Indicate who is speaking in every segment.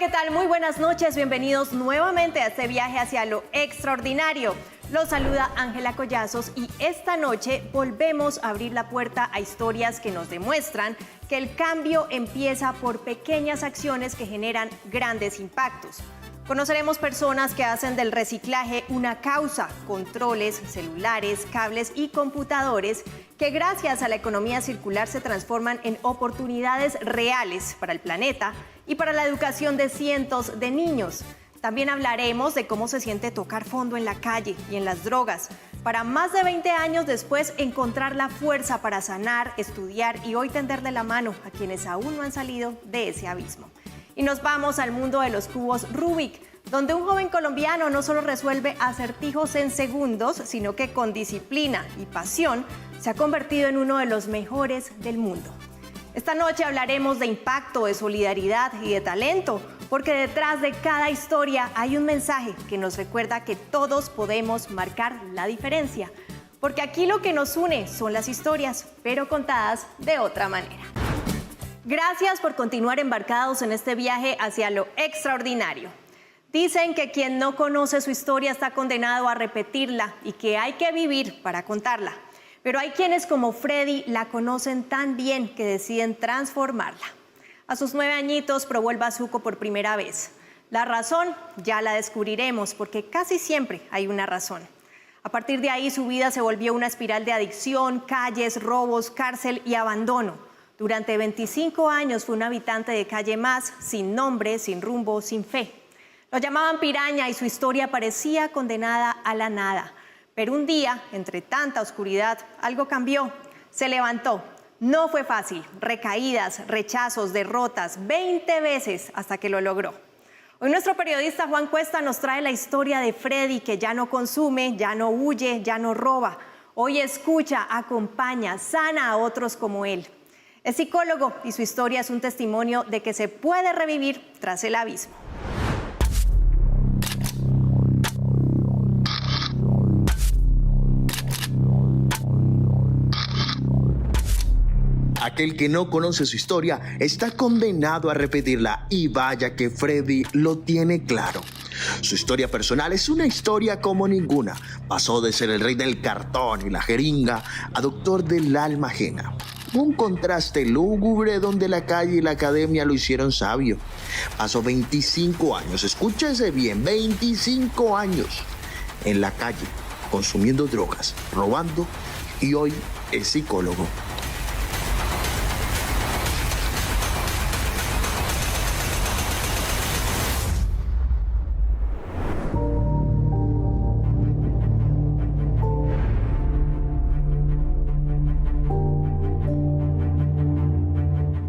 Speaker 1: ¿qué tal? Muy buenas noches, bienvenidos nuevamente a este viaje hacia lo extraordinario. Los saluda Ángela Collazos y esta noche volvemos a abrir la puerta a historias que nos demuestran que el cambio empieza por pequeñas acciones que generan grandes impactos. Conoceremos personas que hacen del reciclaje una causa, controles, celulares, cables y computadores que gracias a la economía circular se transforman en oportunidades reales para el planeta y para la educación de cientos de niños. También hablaremos de cómo se siente tocar fondo en la calle y en las drogas, para más de 20 años después encontrar la fuerza para sanar, estudiar y hoy tenderle la mano a quienes aún no han salido de ese abismo. Y nos vamos al mundo de los cubos Rubik, donde un joven colombiano no solo resuelve acertijos en segundos, sino que con disciplina y pasión se ha convertido en uno de los mejores del mundo. Esta noche hablaremos de impacto, de solidaridad y de talento, porque detrás de cada historia hay un mensaje que nos recuerda que todos podemos marcar la diferencia. Porque aquí lo que nos une son las historias, pero contadas de otra manera. Gracias por continuar embarcados en este viaje hacia lo extraordinario. Dicen que quien no conoce su historia está condenado a repetirla y que hay que vivir para contarla. Pero hay quienes como Freddy la conocen tan bien que deciden transformarla. A sus 9 añitos probó el bazuco por primera vez. La razón ya la descubriremos porque casi siempre hay una razón. A partir de ahí su vida se volvió una espiral de adicción, calles, robos, cárcel y abandono. Durante 25 años fue un habitante de calle más, sin nombre, sin rumbo, sin fe. Lo llamaban piraña y su historia parecía condenada a la nada. Pero un día, entre tanta oscuridad, algo cambió. Se levantó. No fue fácil. Recaídas, rechazos, derrotas, 20 veces hasta que lo logró. Hoy nuestro periodista Juan Cuesta nos trae la historia de Freddy, que ya no consume, ya no huye, ya no roba. Hoy escucha, acompaña, sana a otros como él. Es psicólogo y su historia es un testimonio de que se puede revivir tras el abismo.
Speaker 2: Aquel que no conoce su historia está condenado a repetirla y vaya que Freddy lo tiene claro. Su historia personal es una historia como ninguna. Pasó de ser el rey del cartón y la jeringa a doctor del alma ajena. Un contraste lúgubre donde la calle y la academia lo hicieron sabio. Pasó 25 años, escúchese bien, 25 años en la calle, consumiendo drogas, robando y hoy es psicólogo.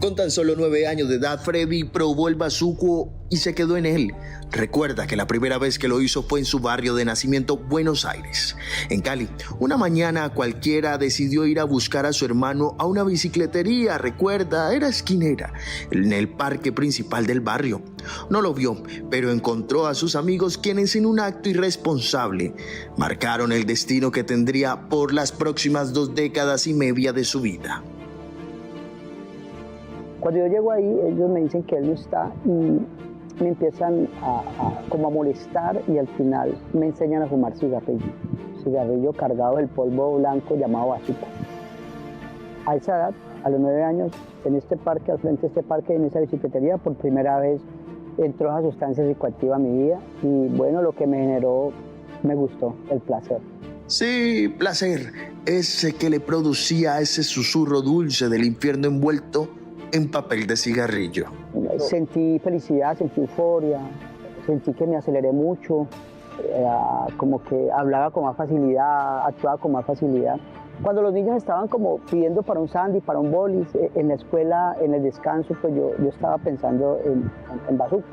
Speaker 2: Con tan solo 9 años de edad, Freddy probó el bazuco y se quedó en él. Recuerda que la primera vez que lo hizo fue en su barrio de nacimiento, Buenos Aires. En Cali, una mañana cualquiera decidió ir a buscar a su hermano a una bicicletería. Recuerda, era esquinera, en el parque principal del barrio. No lo vio, pero encontró a sus amigos quienes en un acto irresponsable marcaron el destino que tendría por las próximas 2 décadas y media de su vida.
Speaker 3: Cuando yo llego ahí, ellos me dicen que él no está y me empiezan como a molestar y al final me enseñan a fumar cigarrillo cargado del polvo blanco llamado bazuco. A esa edad, a los 9 años, en este parque, al frente de este parque, en esa bicicletería, por primera vez entró esa sustancia psicoactiva a mi vida y bueno, lo que me generó, me gustó, el placer.
Speaker 2: Sí, placer, ese que le producía ese susurro dulce del infierno envuelto en papel de cigarrillo.
Speaker 3: Sentí felicidad, sentí euforia, sentí que me aceleré mucho, como que hablaba con más facilidad, actuaba con más facilidad. Cuando los niños estaban como pidiendo para un sándwich, para un bolis, en la escuela, en el descanso, pues yo estaba pensando en bazuco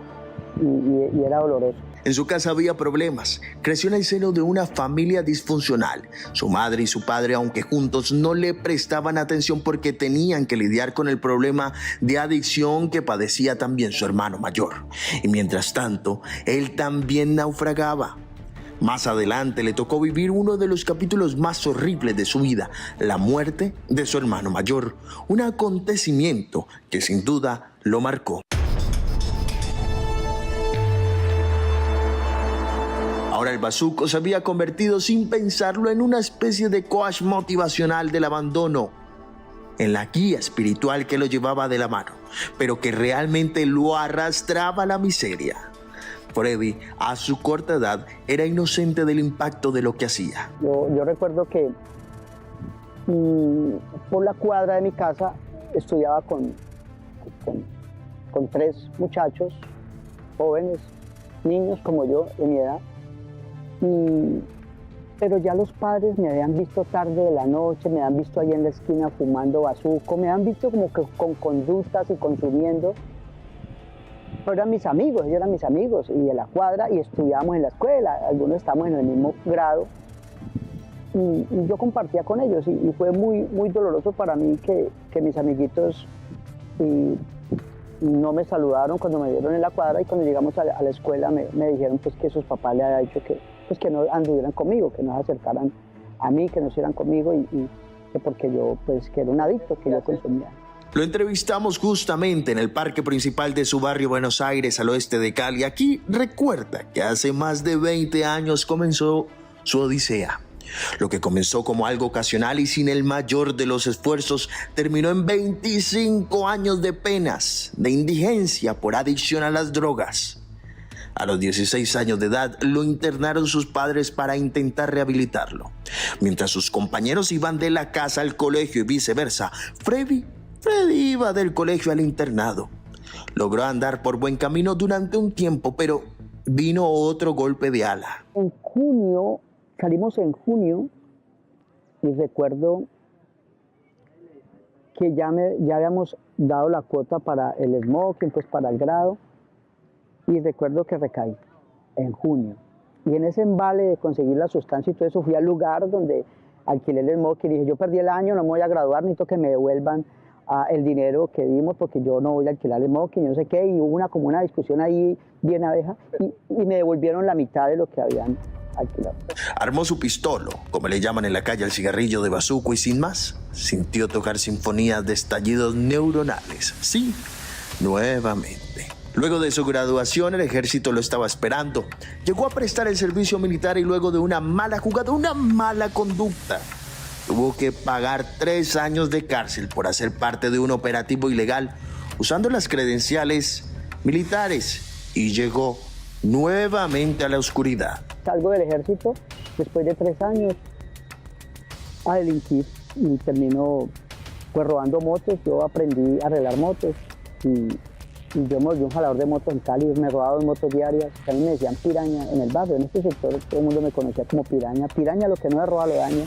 Speaker 3: y era doloroso.
Speaker 2: En su casa había problemas. Creció en el seno de una familia disfuncional. Su madre y su padre, aunque juntos, no le prestaban atención porque tenían que lidiar con el problema de adicción que padecía también su hermano mayor. Y mientras tanto, él también naufragaba. Más adelante le tocó vivir uno de los capítulos más horribles de su vida, la muerte de su hermano mayor. Un acontecimiento que sin duda lo marcó. Ahora el bazuco se había convertido sin pensarlo en una especie de coach motivacional del abandono, en la guía espiritual que lo llevaba de la mano, pero que realmente lo arrastraba a la miseria. Freddy, a su corta edad, era inocente del impacto de lo que hacía.
Speaker 3: Yo recuerdo que por la cuadra de mi casa estudiaba con 3 muchachos, jóvenes, niños como yo, de mi edad. Pero ya los padres me habían visto tarde de la noche, me habían visto ahí en la esquina fumando bazuco, me habían visto como que con conductas y consumiendo. Pero eran mis amigos, ellos eran mis amigos, y de la cuadra, y estudiábamos en la escuela, algunos estábamos en el mismo grado, y yo compartía con ellos, y fue muy, muy doloroso para mí que mis amiguitos no me saludaron cuando me vieron en la cuadra, y cuando llegamos a la escuela me dijeron pues que sus papás le habían dicho que no anduvieran conmigo, que no se acercaran a mí, que no estuvieran conmigo, y que porque yo pues que era un adicto, que yo consumía.
Speaker 2: Lo entrevistamos justamente en el parque principal de su barrio Buenos Aires, al oeste de Cali. Aquí recuerda que hace más de 20 años comenzó su odisea. Lo que comenzó como algo ocasional y sin el mayor de los esfuerzos, terminó en 25 años de penas, de indigencia por adicción a las drogas. A los 16 años de edad lo internaron sus padres para intentar rehabilitarlo. Mientras sus compañeros iban de la casa al colegio y viceversa, Freddy iba del colegio al internado. Logró andar por buen camino durante un tiempo, pero vino otro golpe de ala.
Speaker 3: Salimos en junio y recuerdo que ya habíamos dado la cuota para el smoking, pues para el grado, y recuerdo que recaí en junio. Y en ese embale de conseguir la sustancia y todo eso, fui al lugar donde alquilé el smoking y dije, yo perdí el año, no me voy a graduar, necesito que me devuelvan el dinero que dimos porque yo no voy a alquilar el smoking, no sé qué, y hubo como una discusión ahí bien abeja, y me devolvieron la mitad de lo que habían alquilado.
Speaker 2: Armó su pistolo, como le llaman en la calle al cigarrillo de bazuco, y sin más, sintió tocar sinfonías de estallidos neuronales. Sí, nuevamente. Luego de su graduación, el ejército lo estaba esperando. Llegó a prestar el servicio militar y luego de una mala jugada, una mala conducta, tuvo que pagar 3 años de cárcel por hacer parte de un operativo ilegal usando las credenciales militares y llegó nuevamente a la oscuridad.
Speaker 3: Salgo del ejército después de 3 años a delinquir y termino pues robando motos. Yo aprendí a arreglar motos y yo me volví un jalador de motos en Cali, me robaba 2 motos diarias. También me decían piraña en el barrio, en este sector todo el mundo me conocía como piraña. Piraña, lo que no me roba lo daña.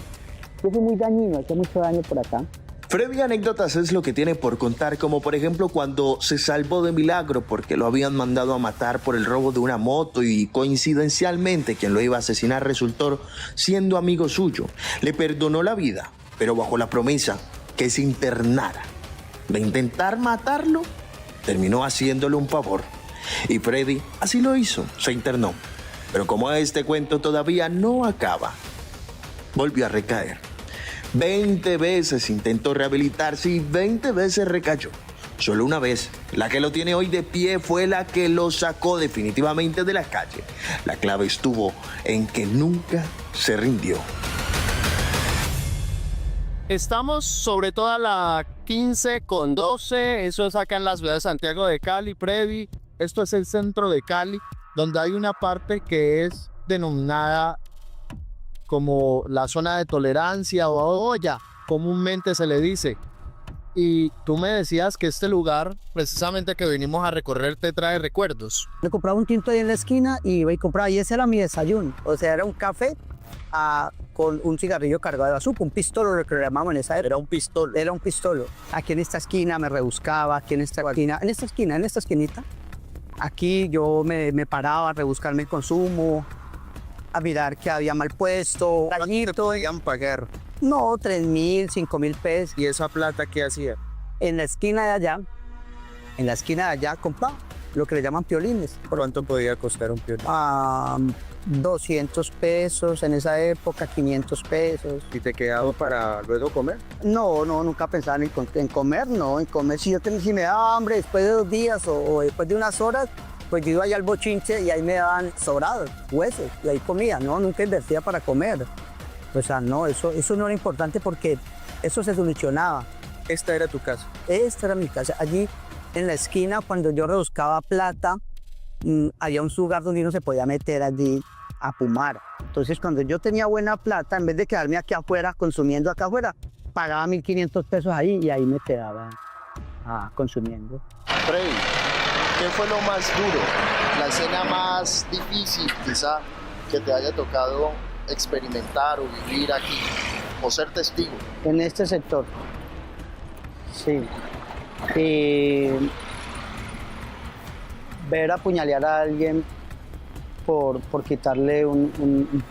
Speaker 3: Yo fui muy dañino, hacía mucho daño por acá.
Speaker 2: Freddy anécdotas es lo que tiene por contar, como por ejemplo cuando se salvó de milagro porque lo habían mandado a matar por el robo de una moto y coincidencialmente quien lo iba a asesinar resultó siendo amigo suyo. Le perdonó la vida, pero bajo la promesa que se internara. De intentar matarlo, terminó haciéndole un favor. Y Freddy así lo hizo, se internó. Pero como este cuento todavía no acaba, volvió a recaer. 20 veces intentó rehabilitarse y 20 veces recayó. Solo una vez, la que lo tiene hoy de pie, fue la que lo sacó definitivamente de la calle. La clave estuvo en que nunca se rindió.
Speaker 4: Estamos sobre toda la 15 con 12, eso es acá en la ciudad de Santiago de Cali, Freddy. Esto es el centro de Cali, donde hay una parte que es denominada como la zona de tolerancia o olla, comúnmente se le dice. Y tú me decías que este lugar, precisamente que vinimos a recorrer, te trae recuerdos.
Speaker 3: Me compraba un tinto ahí en la esquina y iba y compraba, y ese era mi desayuno. O sea, era un café con un cigarrillo cargado de bazuco, un pistolo, lo que le llamaban en esa época.
Speaker 4: Era un pistolo.
Speaker 3: Era un pistolo. Aquí en esta esquina me rebuscaba, aquí en esta esquinita. Aquí yo me paraba a rebuscar mi consumo, a mirar que había mal puesto.
Speaker 4: ¿Cuánto te podían pagar?
Speaker 3: No, 3.000, 5.000 pesos.
Speaker 4: ¿Y esa plata qué hacía?
Speaker 3: En la esquina de allá compraba lo que le llaman piolines.
Speaker 4: ¿Cuánto podía costar un piolín?
Speaker 3: 200 pesos en esa época, 500 pesos.
Speaker 4: ¿Y te quedaba para luego comer?
Speaker 3: No, nunca pensaba en comer, no, en comer. Si me daba hambre después de 2 días o después de unas horas, pues yo iba allá al bochinche y ahí me daban sobrados, huesos, y ahí comía, no, nunca invertía para comer. O sea, no, eso no era importante porque eso se solucionaba.
Speaker 4: Esta era tu casa.
Speaker 3: Esta era mi casa. Allí en la esquina, cuando yo rebuscaba plata, había un lugar donde uno se podía meter allí a fumar. Entonces, cuando yo tenía buena plata, en vez de quedarme aquí afuera, consumiendo acá afuera, pagaba 1.500 pesos ahí y ahí me quedaba consumiendo.
Speaker 2: Freddy, ¿qué fue lo más duro? La escena más difícil, quizá, que te haya tocado experimentar o vivir aquí, o ser testigo.
Speaker 3: En este sector, sí. Ver apuñalear a alguien por quitarle un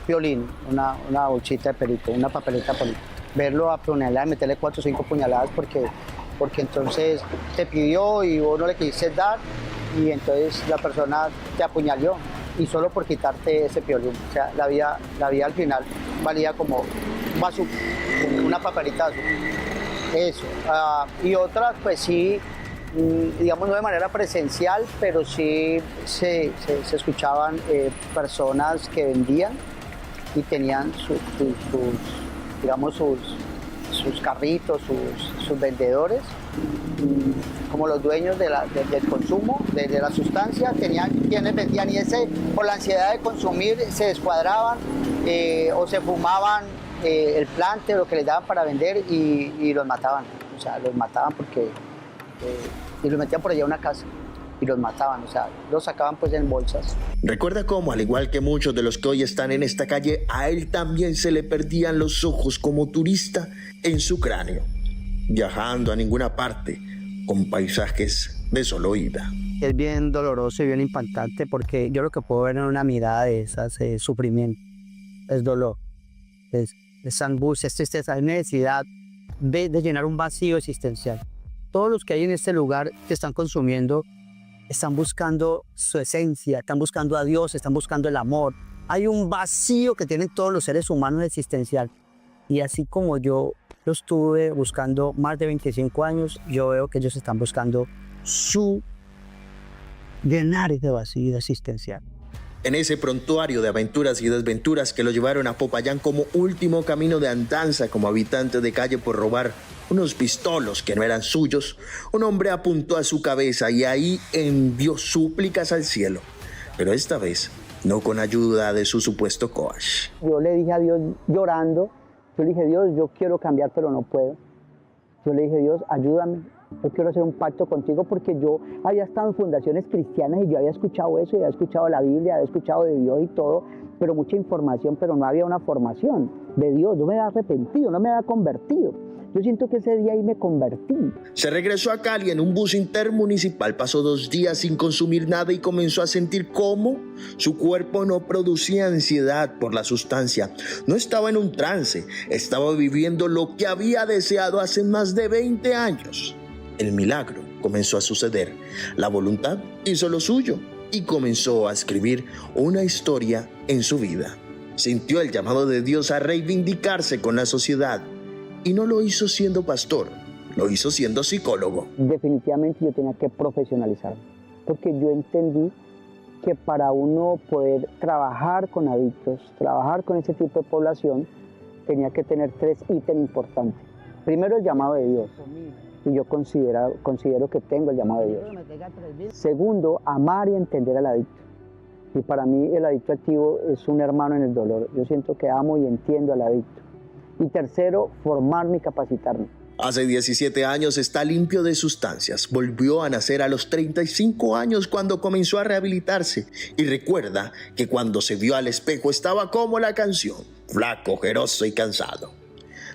Speaker 3: piolín, una bolsita de perico, una papeleta de perico. Verlo apuñalar, meterle 4 o 5 puñaladas porque entonces te pidió y vos no le quisiste dar y entonces la persona te apuñaló y solo por quitarte ese piolín. O sea, la vida al final valía como un vaso, una papelita de azúcar. Eso. Y otras, pues sí, digamos no de manera presencial, pero sí se escuchaban personas que vendían y tenían sus carritos, sus vendedores, como los dueños del consumo, de la sustancia, tenían quienes vendían y por la ansiedad de consumir se descuadraban o se fumaban el plante, lo que les daban para vender y los mataban. O sea, los mataban porque y los metían por allá a una casa y los mataban, o sea, los sacaban pues en bolsas.
Speaker 2: Recuerda cómo, al igual que muchos de los que hoy están en esta calle, a él también se le perdían los ojos como turista en su cráneo, viajando a ninguna parte con paisajes de solo ida.
Speaker 3: Es bien doloroso y bien impactante porque yo lo que puedo ver en una mirada de esas es sufrimiento, es dolor, es angustia, es tristeza, es necesidad de llenar un vacío existencial. Todos los que hay en este lugar que están consumiendo están buscando su esencia, están buscando a Dios, están buscando el amor. Hay un vacío que tienen todos los seres humanos existencial. Y así como yo lo estuve buscando más de 25 años, yo veo que ellos están buscando llenar ese vacío existencial.
Speaker 2: En ese prontuario de aventuras y desventuras que lo llevaron a Popayán como último camino de andanza como habitante de calle por robar unos pistolos que no eran suyos, un hombre apuntó a su cabeza y ahí envió súplicas al cielo, pero esta vez no con ayuda de su supuesto coach.
Speaker 3: Yo le dije a Dios llorando, yo le dije, Dios, yo quiero cambiar pero no puedo. Yo le dije, Dios, ayúdame, yo quiero hacer un pacto contigo porque yo había estado en fundaciones cristianas y yo había escuchado eso, y había escuchado la Biblia, había escuchado de Dios y todo, pero mucha información, pero no había una formación de Dios. Yo me había arrepentido, no me había convertido. Yo siento que ese día ahí me convertí.
Speaker 2: Se regresó a Cali en un bus intermunicipal, pasó 2 días sin consumir nada y comenzó a sentir cómo su cuerpo no producía ansiedad por la sustancia. No estaba en un trance, estaba viviendo lo que había deseado hace más de 20 años. El milagro comenzó a suceder. La voluntad hizo lo suyo y comenzó a escribir una historia en su vida. Sintió el llamado de Dios a reivindicarse con la sociedad. Y no lo hizo siendo pastor, lo hizo siendo psicólogo.
Speaker 3: Definitivamente yo tenía que profesionalizarme, porque yo entendí que para uno poder trabajar con adictos, trabajar con ese tipo de población, tenía que tener 3 ítems importantes. Primero, el llamado de Dios, y yo considero que tengo el llamado de Dios. Segundo, amar y entender al adicto. Y para mí el adicto activo es un hermano en el dolor. Yo siento que amo y entiendo al adicto. Y tercero, formarme y capacitarme.
Speaker 2: Hace 17 años está limpio de sustancias. Volvió a nacer a los 35 años cuando comenzó a rehabilitarse. Y recuerda que cuando se vio al espejo estaba como la canción, flaco, ojeroso y cansado.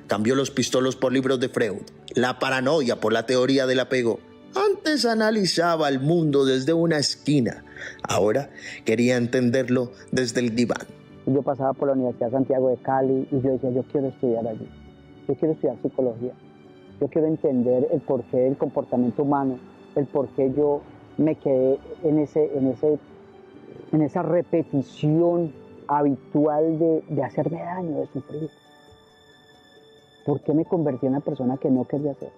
Speaker 2: Cambió los pistolos por libros de Freud, la paranoia por la teoría del apego. Antes analizaba el mundo desde una esquina. Ahora quería entenderlo desde el diván.
Speaker 3: Yo pasaba por la Universidad de Santiago de Cali y yo decía, yo quiero estudiar allí. Yo quiero estudiar psicología. Yo quiero entender el porqué del comportamiento humano, el porqué yo me quedé en esa repetición habitual de hacerme daño, de sufrir. ¿Por qué me convertí en una persona que no quería ser?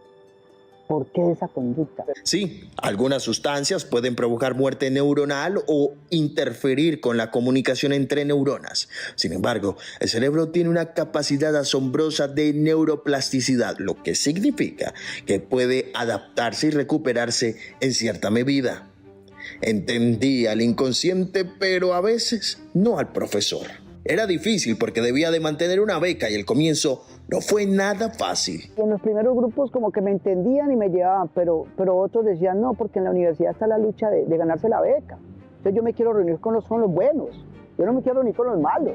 Speaker 3: ¿Por qué esa conducta?
Speaker 2: Sí, algunas sustancias pueden provocar muerte neuronal o interferir con la comunicación entre neuronas. Sin embargo, el cerebro tiene una capacidad asombrosa de neuroplasticidad, lo que significa que puede adaptarse y recuperarse en cierta medida. Entendí al inconsciente, pero a veces no al profesor. Era difícil porque debía de mantener una beca y el comienzo no fue nada fácil.
Speaker 3: En los primeros grupos como que me entendían y me llevaban, pero otros decían no, porque en la universidad está la lucha de ganarse la beca. Entonces yo me quiero reunir con los buenos, yo no me quiero reunir con los malos.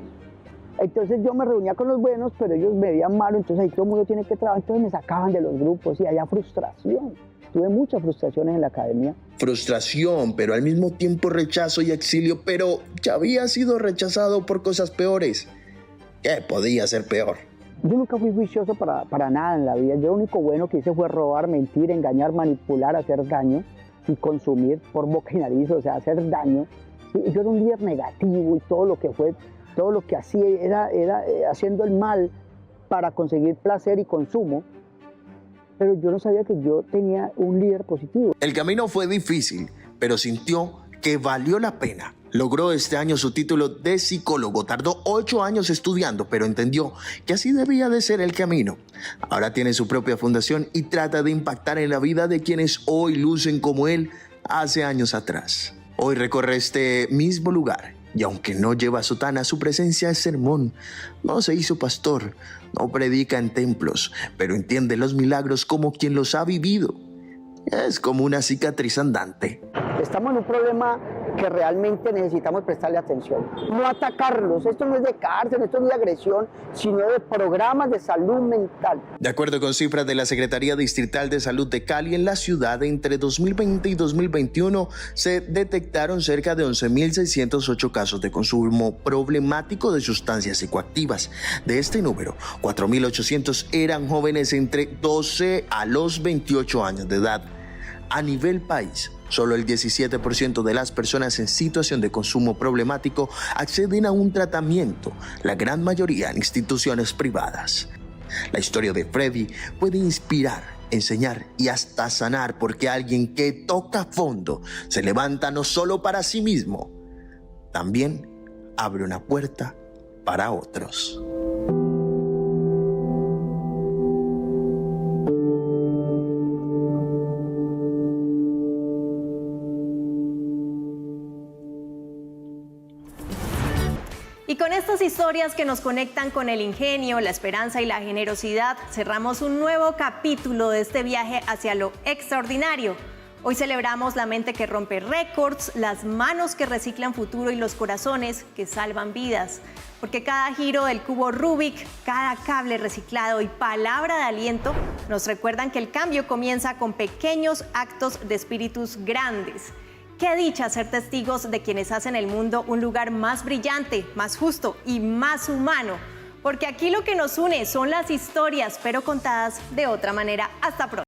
Speaker 3: Entonces yo me reunía con los buenos, pero ellos me veían malo, entonces ahí todo el mundo tiene que trabajar, entonces me sacaban de los grupos y había frustración. Tuve muchas frustraciones en la academia.
Speaker 2: Frustración, pero al mismo tiempo rechazo y exilio, pero ya había sido rechazado por cosas peores. ¿Qué podía ser peor?
Speaker 3: Yo nunca fui juicioso para nada en la vida. Yo lo único bueno que hice fue robar, mentir, engañar, manipular, hacer daño y consumir por boca y nariz, o sea, hacer daño. Sí, yo era un líder negativo y todo lo que hacía era haciendo el mal para conseguir placer y consumo. Pero yo no sabía que yo tenía un líder positivo.
Speaker 2: El camino fue difícil, pero sintió que valió la pena. Logró este año su título de psicólogo. Tardó 8 años estudiando, pero entendió que así debía de ser el camino. Ahora tiene su propia fundación y trata de impactar en la vida de quienes hoy lucen como él hace años atrás. Hoy recorre este mismo lugar. Y aunque no lleva sotana, su presencia es sermón. No se hizo pastor, no predica en templos, pero entiende los milagros como quien los ha vivido. Es como una cicatriz andante.
Speaker 3: Estamos en un problema que realmente necesitamos prestarle atención. No atacarlos, esto no es de cárcel, esto no es de agresión, sino de programas de salud mental.
Speaker 2: De acuerdo con cifras de la Secretaría Distrital de Salud de Cali, en la ciudad entre 2020 y 2021 se detectaron cerca de 11.608 casos de consumo problemático de sustancias psicoactivas. De este número, 4.800 eran jóvenes entre 12 a los 28 años de edad. A nivel país, solo el 17% de las personas en situación de consumo problemático acceden a un tratamiento, la gran mayoría en instituciones privadas. La historia de Freddy puede inspirar, enseñar y hasta sanar, porque alguien que toca fondo se levanta no solo para sí mismo, también abre una puerta para otros.
Speaker 1: Y con estas historias que nos conectan con el ingenio, la esperanza y la generosidad, cerramos un nuevo capítulo de este viaje hacia lo extraordinario. Hoy celebramos la mente que rompe récords, las manos que reciclan futuro y los corazones que salvan vidas. Porque cada giro del cubo Rubik, cada cable reciclado y palabra de aliento nos recuerdan que el cambio comienza con pequeños actos de espíritus grandes. Qué dicha ser testigos de quienes hacen el mundo un lugar más brillante, más justo y más humano. Porque aquí lo que nos une son las historias, pero contadas de otra manera. Hasta pronto.